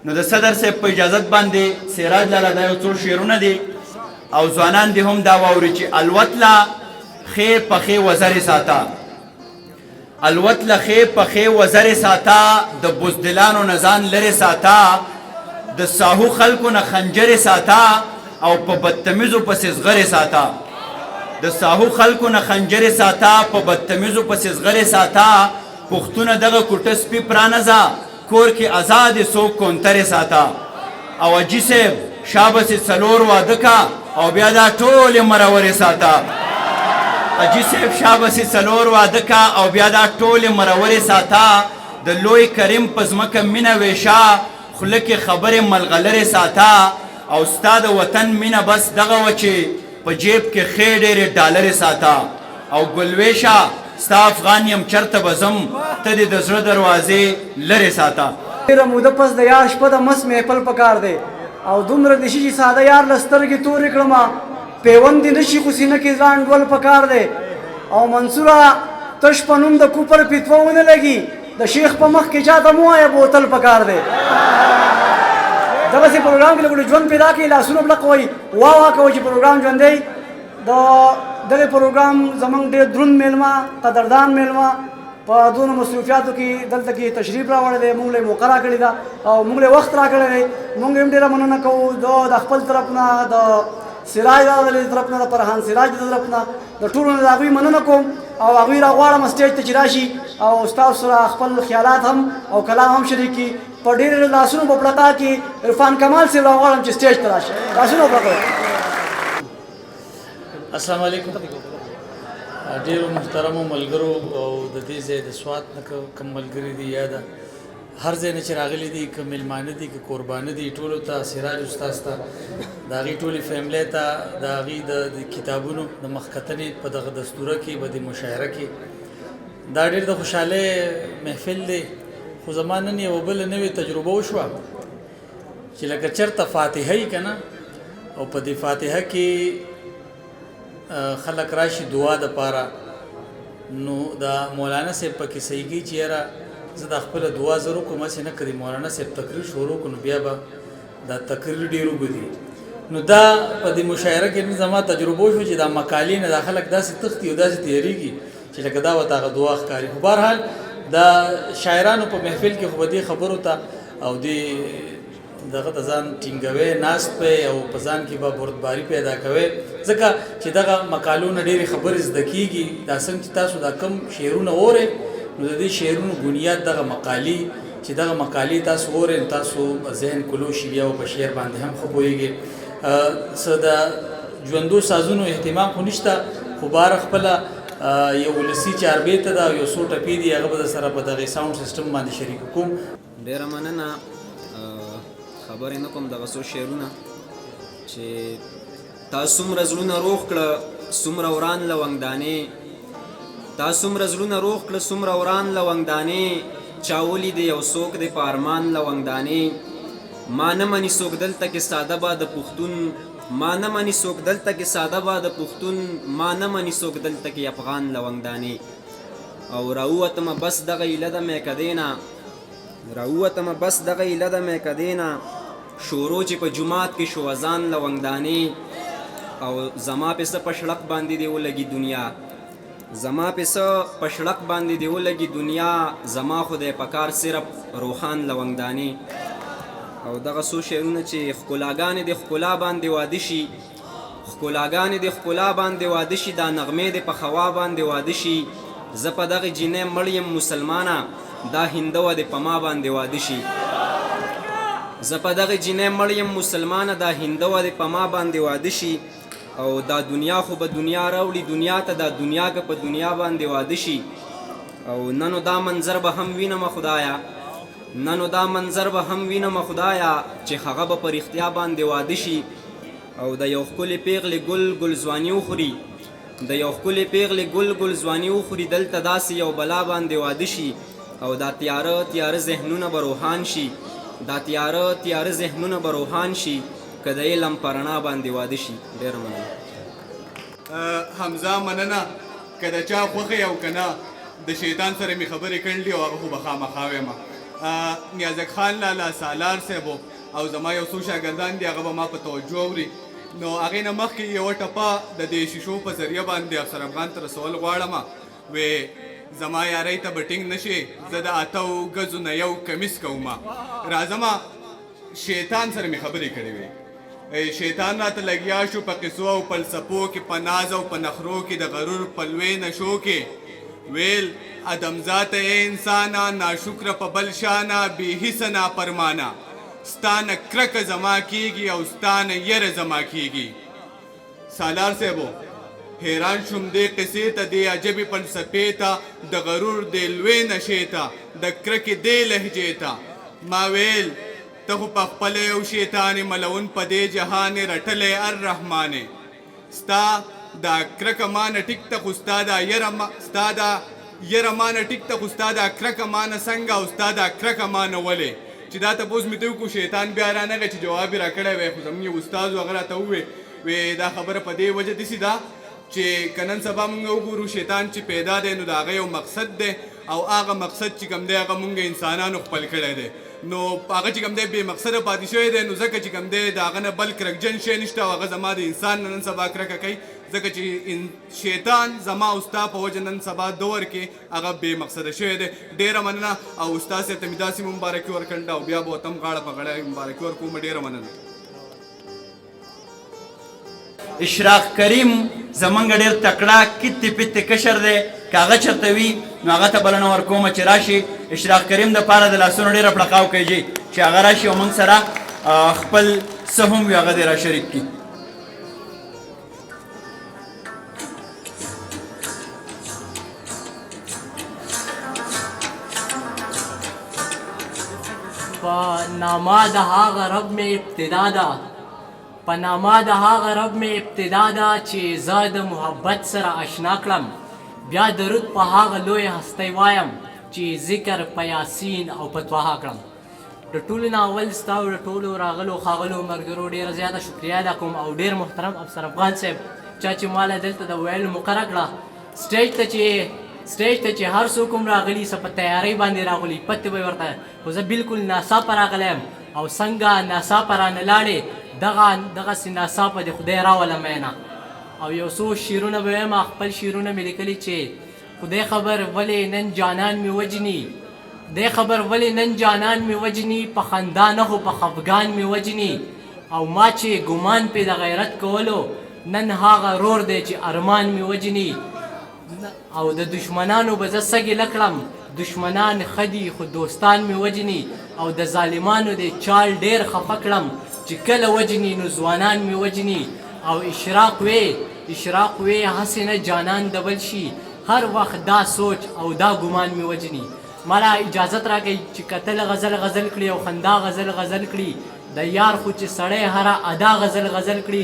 نو د صدر صاحب په اجازت باندې سراج لاله دا یو څو شعرونه دي او ځوانان دې هم دا واوري چې الوتله خې پخې وزرې ساته الوتله خې پخې وزرې ساته د بزدلانو نه ځان لرې ساته د ساهو خلکو نه خنجرې ساته او په بدتمیزو پسې زغرې ساته د ساهو خلکو نه خنجرې ساته په بدتمیزو پسې زغرې ساته پښتونه دغه کوټه سپي پرانځه کور کې آزاد څوک کونترې ساته او اجي صاحب شابسې څلور واده کا او بیا دا ټولې مرورې ساته اجي صاحب شابسې څلور واده کا او بیا دا ټولې مرورې ساته د لوی کریم په ځمکه مینه ویشه خوله کې خبرې ملغلرې ساته او ستا د وطن مینه بس دغه وه چې په جیب کې ښې ډېرې ډالرې ساته او ګلویشه ستا افغان یم چرته به ځم ته دې د زړه دروازې لرې ساته ډېره موده پس د یار شپه د مس محفل پکار دی او دومره دې شي چې ساده یار له سترګې تورې کړمه پیوند دې نه شي خو سینه کې ځان ډول پکار دی او منصوره تش په نوم د کوپر فتوا ونه لګي د شیخ په مخ کې چاته مو وایه بوتل پکار دی دغسې پروګرام کې لږ ژوند پیدا کړي لاسونه بلق وایي واه کوئ چې پروګرام ژوندی د دغه پروګرام زمونږ ډېر دروند میلمه قدردان میلمه په دونه مصروفیاتو کې دلته کې تشریف راوړی دی موږ له یې موقع راکړې ده او موږ له وخت راکړی دی موږ هم ډېره مننه کوو د خپل طرف نه د سراج د طرف نه د فرحان سراج د طرف نه د ټولو نه د هغوی مننه کوم او هغوی راغواړم سټیج ته چې راشي او ستاسو سره خپل خیالات هم او کلام هم شریک کړي په ډېر لاسونو په پړقا کې عرفان کمال صاحب راغواړم چې سټیج ته راشي لاسونه وپړقوئ. السلام علیکم. ډېرو محترمو ملګرو او د دې ځای د سوات نه کوم ملګري دي یا د هر ځای نه چې راغلي دي که میلمانه دي که قربانه دي ټولو ته سراج استاذ ته د هغې ټولې فیملی ته د هغې د کتابونو د مخکتنې په دغه دستوره کې به د مشاعره کې دا ډېر د خوشحالۍ محفل دی خو زما نن یوه بله نوې تجربه وشوه چې لکه چېرته فاتحه یي که نه او په دې فاتحه کې خلک راشي دعا دپاره نو د مولانا صاحب پکې صحیح کوي چې یاره زه دا خپله دعا زر وکړم هسې نه که د مولانا صاحب تقریر شروع کړو نو بیا به دا تقریر ډېر اوږد وي نو دا په دې مشاعره کې زما تجربه وشوه چې دا مقالې نه دا خلک داسې تښتي او داسې تیارېږي چې لکه دا ورته هغه دعا ښکاري خو بهرحال دا شاعرانو په محفل کې خو به دې خبرو ته او دې دغه ته ځان ټینګوي ناست پی او په ځان کې به بردباري پیدا کوي ځکه چې دغه مقالو نه ډېرې خبرې زده کېږي دا څنګه چې تاسو دا کم شعرونه اورئ نو د دې شعرونو بنیاد دغه مقالې چې دغه مقالې تاسو اورئ تاسو ذهن کلو شي بیا په شعر باندې هم ښه پوهېږئ څه د ژوندو سازونو اهتمام خو نشته خو بار خپله یو ولسي چاربې ته ده یو څو ټپې دي هغه به سره په دغې ساوند سیسټم باندې شریک کوم. ډېره مننه خبرې نه کوم دغه څو شعرونه چې تا څومره زړونه روغ کړه څومره وران لونګدانې تا څومره زړونه روغ کړه څومره وران لونګدانې چا ولیدې یو څوک دی په ارمان لونګدانې ما نه مني څوک دلته کې ساده به د پښتون ما نه مني څوک دلته کې ساده به د پښتون ما نه مني څوک دلته کې افغان لونګدانې او راووتمه بس دغه ایله د میکدې نه راووتمه بس دغه ایله د میکدې نه شورو چې په جومات کې شو اذان لونګدانې او زما په څه په شړق باندې دی ولګي دنیا زما په څه په شړق باندې دی ولګي دنیا زما خو دی پکار صرف روحان لونګدانې او دغه څو شعرونه چې ښکلاګانې د ښکلا باندې واده شي ښکلاګانې د ښکلا باندې واده شي دا نغمې د په خوا باندې واده شي زه په دغه جینۍ مړ یم مسلمانه دا هندوه د په ما باندې واده شي زه په دغه جینۍ مړ یم مسلمانه دا هندوه د په ما باندې واده شي او دا دنیا خو به دنیا راوړي دنیا ته دا دنیا که په دنیا باندې واده شي او ننو دا منظر به هم وینم خدایا ننو دا منظر به هم وینم خدایا چې هغه به په رښتیا باندې واده شي او د یو ښکلې پیغلې ګل ګل ځواني وخوري د یو ښکلې پیغلې ګل ګل ځواني وخوري دلته داسې یو بلا باندې واده شي او دا تیاره تیاره ذهنونه به روښان شي دا تیاره تیاره ذهنونه به روښان شي که د علم په رڼا باندې واده شي. ډېره مننه. حمزه مننه که د چا خوښه یې او که نه د شیطان سره مې خبرې کړلې او هغه خو به خامخا وایم نیازک خان لالا سالار صاحب او زما یو څو شاګردان دي هغه به ما په توجه اوري نو هغې نه مخکې یوه ټپه د دې شیشو په ذریعه باندې افسر افغان ته رسول غواړم وې زما یارۍ ته به ټینګ نه شي زه د اتو ګزو نه یو کمیس کومه راځمه شیطان سره مې خبرې کړې وې شیطان راته لګیا شو په قصو او فلسفو کې په ناز او په نخرو کې د غرور په لوی نشو کې ویل ادمزات انسانا ناشکر په بل شانه بې حسه نافرمانه ستانه کرکه زما کیږي او ستانه یره زما کیږي سالار صاحبو حیران شوم دې قصې ته دې عجبې فلسفې ته د غرور دې لوی نشې ته د کرکې دې لهجې ته ما ویل ته خو په خپله یو شیطانې ملون په دې جهان رټلی الرحمانې ستا دا کرکه مانه ټیک ته خو ستا دا یره مانه ټیک ته خو ستا دا کرکه مانه څنګه او ستا دا کرکه مانه ولې چې دا تپوس مې ته وکړو شیطان بیا رانغی چې جواب یې راکړی وی خو زموږ یو استاد و هغه راته ووې دا خبره په دې وجه داسې ده چې که نن سبا موږ وګورو شیطان چې پیدا دی نو د هغه یو مقصد دی او هغه مقصد چې کوم دی هغه موږ انسانانو خپل کړی دی نو هغه چې کوم دی بې مقصده پاتې شوی دی نو ځکه چې کوم دی د هغه نه بل کرکجن شی نشته او هغه زما د انسان نه نن سبا کرکه کوي ځکه چې شیطان زما او ستا په وجه نن سبا دور کې هغه بې مقصده شوی دی ډېره مننه او استاد صاحب ته مې داسې مبارکي ورکړله او بیا به ورته هم غاړه په غاړه مبارکي ورکوم ډېره مننه اشراق کریم زمونږ ډېر تکړه کتې پتې کشر دی که هغه چېرته وي نو هغه ته بلنه ورکومه چې راشي اشراق کریم دپاره د لاسونو ډېره پړقاو کوي چې هغه راشي او موږ سره خپل څه هم وي هغه دې را شریک کړي په نامه د هغه رب مې ابتدا ده په نامه د هغه رب مې ابتدا ده چې زه د محبت سره اشنا کړم بیا درود په هغه لوی هستی وایم چې ذکر په یاسین او په طه کړم د ټولو نه اول ستا او د ټولو راغلو ښاغلو ملګرو ډېره زیاته شکریه ادا کوم او ډېر محترم افسر افغان صاحب چا چې ماله دلته د ویلو مقرره کړه سټیج ته چې هر څوک هم راغلي څه په تیارۍ باندې راغلي پتې به ورته خو زه بلکل ناڅاپه راغلی یم او څنګه ناڅاپه رانه لاړې دغسې ناڅاپه د خدای راولم مینه او یو څو شعرونه به وایم خپل شعرونه مې لیکلي چې خدای خبر ولې نن جانان مې وجني خدای خبر ولې نن جانان مې وجني په خندا نه خو په خفګان مې وجني او ما چې ګمان پې د غیرت کولو نن هغه رور دی چې ارمان مې وجني او د دشمنانو به زه سږې لکړم دشمنان ښه دي خو دوستان مې وجني او د ظالمانو د چال ډېر خفه کړم چې کله وجني نو ځوانان مې وجني او اشراق وې هسې نه جانان د بل شي هر وخت دا سوچ او دا ګمان مې وجني مالا اجازت راکوي چې کتل غزل کړي او خندا غزل کړي د یار خو چې سړی هره ادا غزل کړي